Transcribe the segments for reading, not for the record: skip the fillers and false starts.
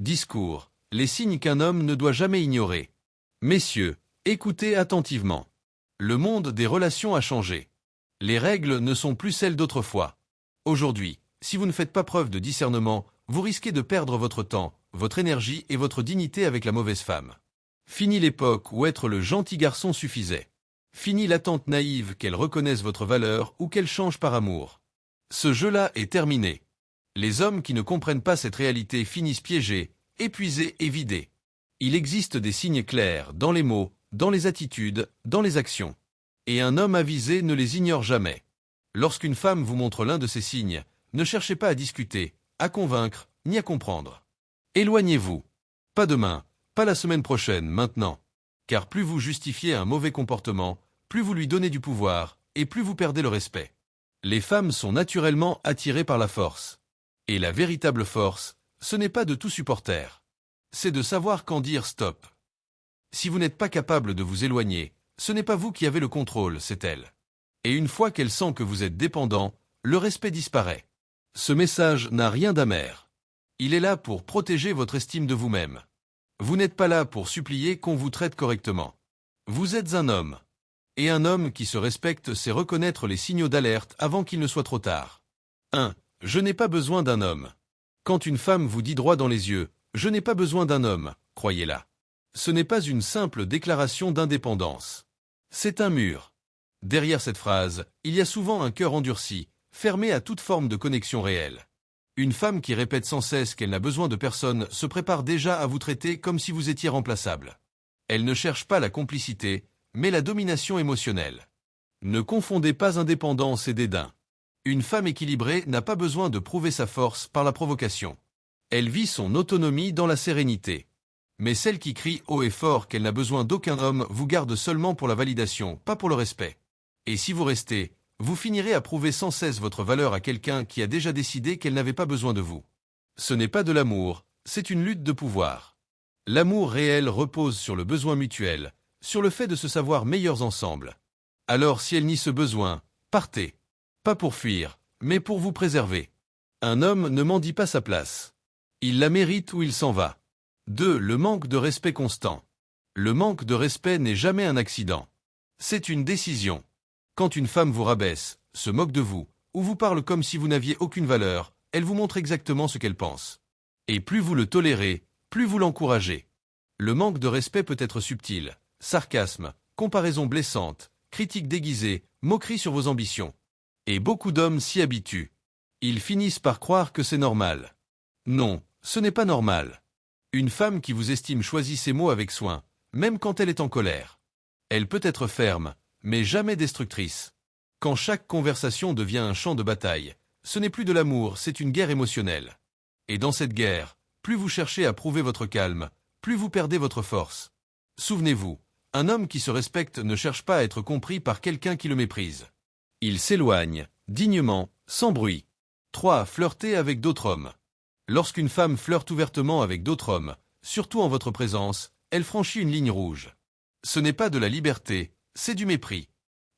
Discours. Les signes qu'un homme ne doit jamais ignorer. Messieurs, écoutez attentivement. Le monde des relations a changé. Les règles ne sont plus celles d'autrefois. Aujourd'hui, si vous ne faites pas preuve de discernement, vous risquez de perdre votre temps, votre énergie et votre dignité avec la mauvaise femme. Fini l'époque où être le gentil garçon suffisait. Fini l'attente naïve qu'elle reconnaisse votre valeur ou qu'elle change par amour. Ce jeu-là est terminé. Les hommes qui ne comprennent pas cette réalité finissent piégés, épuisés et vidés. Il existe des signes clairs dans les mots, dans les attitudes, dans les actions. Et un homme avisé ne les ignore jamais. Lorsqu'une femme vous montre l'un de ces signes, ne cherchez pas à discuter, à convaincre, ni à comprendre. Éloignez-vous. Pas demain, pas la semaine prochaine, maintenant. Car plus vous justifiez un mauvais comportement, plus vous lui donnez du pouvoir, et plus vous perdez le respect. Les femmes sont naturellement attirées par la force. Et la véritable force, ce n'est pas de tout supporter. C'est de savoir quand dire stop. Si vous n'êtes pas capable de vous éloigner, ce n'est pas vous qui avez le contrôle, c'est elle. Et une fois qu'elle sent que vous êtes dépendant, le respect disparaît. Ce message n'a rien d'amer. Il est là pour protéger votre estime de vous-même. Vous n'êtes pas là pour supplier qu'on vous traite correctement. Vous êtes un homme. Et un homme qui se respecte sait reconnaître les signaux d'alerte avant qu'il ne soit trop tard. 1. Je n'ai pas besoin d'un homme. Quand une femme vous dit droit dans les yeux, je n'ai pas besoin d'un homme, croyez-la. Ce n'est pas une simple déclaration d'indépendance. C'est un mur. Derrière cette phrase, il y a souvent un cœur endurci, fermé à toute forme de connexion réelle. Une femme qui répète sans cesse qu'elle n'a besoin de personne se prépare déjà à vous traiter comme si vous étiez remplaçable. Elle ne cherche pas la complicité, mais la domination émotionnelle. Ne confondez pas indépendance et dédain. Une femme équilibrée n'a pas besoin de prouver sa force par la provocation. Elle vit son autonomie dans la sérénité. Mais celle qui crie haut et fort qu'elle n'a besoin d'aucun homme vous garde seulement pour la validation, pas pour le respect. Et si vous restez, vous finirez à prouver sans cesse votre valeur à quelqu'un qui a déjà décidé qu'elle n'avait pas besoin de vous. Ce n'est pas de l'amour, c'est une lutte de pouvoir. L'amour réel repose sur le besoin mutuel, sur le fait de se savoir meilleurs ensemble. Alors si elle nie ce besoin, partez. Pas pour fuir, mais pour vous préserver. Un homme ne mendie pas sa place. Il la mérite ou il s'en va. 2. Le manque de respect constant. Le manque de respect n'est jamais un accident. C'est une décision. Quand une femme vous rabaisse, se moque de vous, ou vous parle comme si vous n'aviez aucune valeur, elle vous montre exactement ce qu'elle pense. Et plus vous le tolérez, plus vous l'encouragez. Le manque de respect peut être subtil. Sarcasme, comparaison blessante, critique déguisée, moquerie sur vos ambitions. Et beaucoup d'hommes s'y habituent. Ils finissent par croire que c'est normal. Non, ce n'est pas normal. Une femme qui vous estime choisit ses mots avec soin, même quand elle est en colère. Elle peut être ferme, mais jamais destructrice. Quand chaque conversation devient un champ de bataille, ce n'est plus de l'amour, c'est une guerre émotionnelle. Et dans cette guerre, plus vous cherchez à prouver votre calme, plus vous perdez votre force. Souvenez-vous, un homme qui se respecte ne cherche pas à être compris par quelqu'un qui le méprise. Il s'éloigne, dignement, sans bruit. 3. Flirter avec d'autres hommes. Lorsqu'une femme flirte ouvertement avec d'autres hommes, surtout en votre présence, elle franchit une ligne rouge. Ce n'est pas de la liberté, c'est du mépris.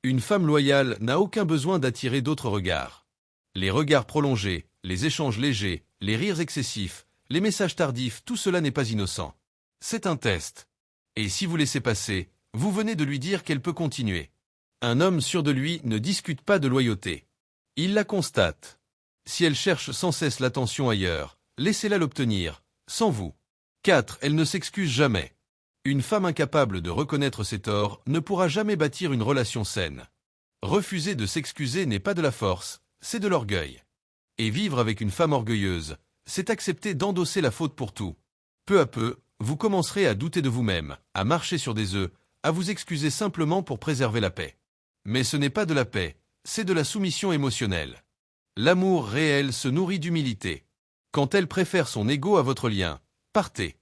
Une femme loyale n'a aucun besoin d'attirer d'autres regards. Les regards prolongés, les échanges légers, les rires excessifs, les messages tardifs, tout cela n'est pas innocent. C'est un test. Et si vous laissez passer, vous venez de lui dire qu'elle peut continuer. Un homme sûr de lui ne discute pas de loyauté. Il la constate. Si elle cherche sans cesse l'attention ailleurs, laissez-la l'obtenir, sans vous. 4. Elle ne s'excuse jamais. Une femme incapable de reconnaître ses torts ne pourra jamais bâtir une relation saine. Refuser de s'excuser n'est pas de la force, c'est de l'orgueil. Et vivre avec une femme orgueilleuse, c'est accepter d'endosser la faute pour tout. Peu à peu, vous commencerez à douter de vous-même, à marcher sur des œufs, à vous excuser simplement pour préserver la paix. Mais ce n'est pas de la paix, c'est de la soumission émotionnelle. L'amour réel se nourrit d'humilité. Quand elle préfère son ego à votre lien, partez.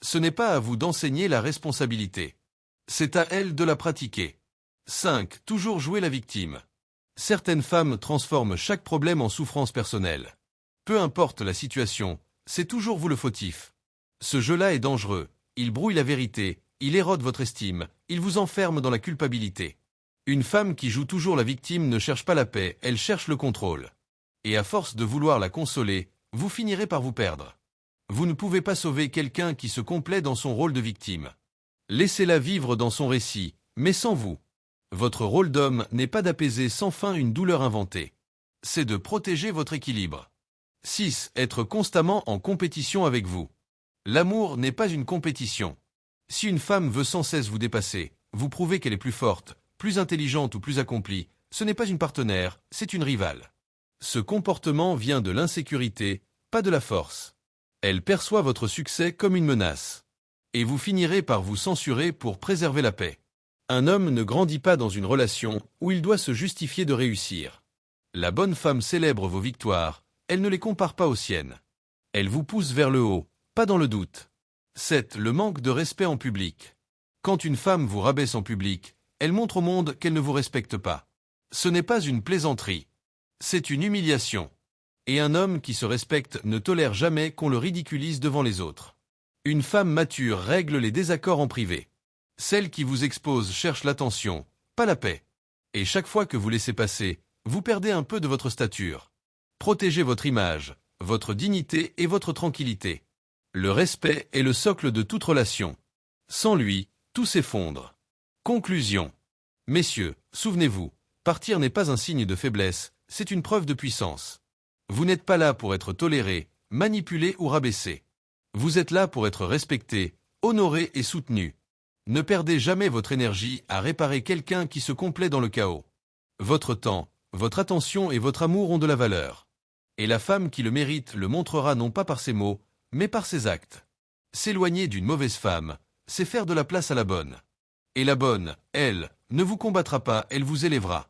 Ce n'est pas à vous d'enseigner la responsabilité. C'est à elle de la pratiquer. 5. Toujours jouer la victime. Certaines femmes transforment chaque problème en souffrance personnelle. Peu importe la situation, c'est toujours vous le fautif. Ce jeu-là est dangereux, il brouille la vérité, il érode votre estime, il vous enferme dans la culpabilité. Une femme qui joue toujours la victime ne cherche pas la paix, elle cherche le contrôle. Et à force de vouloir la consoler, vous finirez par vous perdre. Vous ne pouvez pas sauver quelqu'un qui se complaît dans son rôle de victime. Laissez-la vivre dans son récit, mais sans vous. Votre rôle d'homme n'est pas d'apaiser sans fin une douleur inventée. C'est de protéger votre équilibre. 6. Être constamment en compétition avec vous. L'amour n'est pas une compétition. Si une femme veut sans cesse vous dépasser, vous prouver qu'elle est plus forte, plus intelligente ou plus accomplie, ce n'est pas une partenaire, c'est une rivale. Ce comportement vient de l'insécurité, pas de la force. Elle perçoit votre succès comme une menace. Et vous finirez par vous censurer pour préserver la paix. Un homme ne grandit pas dans une relation où il doit se justifier de réussir. La bonne femme célèbre vos victoires, elle ne les compare pas aux siennes. Elle vous pousse vers le haut, pas dans le doute. 7. Le manque de respect en public. Quand une femme vous rabaisse en public, elle montre au monde qu'elle ne vous respecte pas. Ce n'est pas une plaisanterie. C'est une humiliation. Et un homme qui se respecte ne tolère jamais qu'on le ridiculise devant les autres. Une femme mature règle les désaccords en privé. Celle qui vous expose cherche l'attention, pas la paix. Et chaque fois que vous laissez passer, vous perdez un peu de votre stature. Protégez votre image, votre dignité et votre tranquillité. Le respect est le socle de toute relation. Sans lui, tout s'effondre. Conclusion. Messieurs, souvenez-vous, partir n'est pas un signe de faiblesse, c'est une preuve de puissance. Vous n'êtes pas là pour être toléré, manipulé ou rabaissé. Vous êtes là pour être respecté, honoré et soutenu. Ne perdez jamais votre énergie à réparer quelqu'un qui se complaît dans le chaos. Votre temps, votre attention et votre amour ont de la valeur. Et la femme qui le mérite le montrera non pas par ses mots, mais par ses actes. S'éloigner d'une mauvaise femme, c'est faire de la place à la bonne. Et la bonne, elle, ne vous combattra pas, elle vous élèvera.